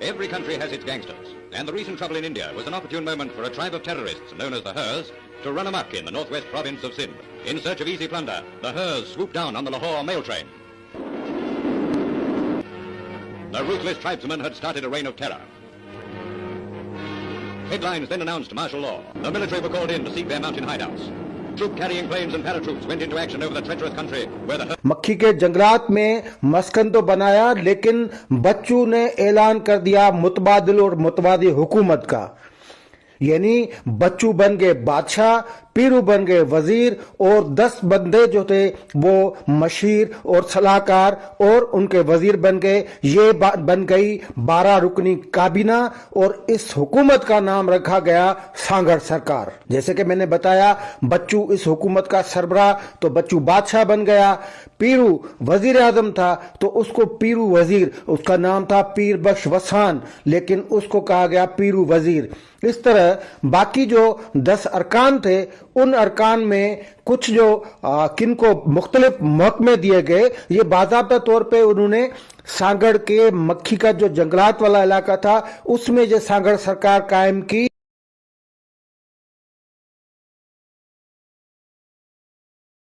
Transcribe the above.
Every country has its gangsters, and the recent trouble in India was an opportune moment for a tribe of terrorists known as the Hurs to run amok in the northwest province of Sindh. In search of easy plunder, the Hurs swooped down on the Lahore mail train. The ruthless tribesmen had started a reign of terror. Headlines then announced martial law. The military were called in to seek their mountain hideouts. Troop-carrying planes and paratroops went into action over the treacherous country where the मक्खी के जंगलात में मस्कन तो बनाया, लेकिन बच्चू ने ऐलान कर दिया मुतबादिल और मुतवादी हुकूमत का। यानी बच्चू बन गए बादशाह, पीरू बन गए वजीर और 10 बंदे जो थे वो मशीर और सलाहकार और उनके वजीर बन गए। ये बन गई 12 रुकनी काबीना और इस हुकूमत का नाम रखा गया सांगड़ सरकार। जैसे कि मैंने बताया, बच्चू इस हुकूमत का सरबराह, तो बच्चू बादशाह बन गया। पीरू वजीर आजम था तो उसको पीरू वजीर, उसका नाम था पीर बख्श वसान, लेकिन उसको कहा गया पीरू वजीर। इस तरह बाकी जो 10 अरकान थे, उन अरकान में कुछ जो किनको मुख्तलिफ महकमे दिए गए, ये बाज़ाब्ता तौर पे उन्होंने सांगड़ के मक्खी का जो जंगलात वाला इलाका था उसमें जो सांगड़ सरकार कायम की।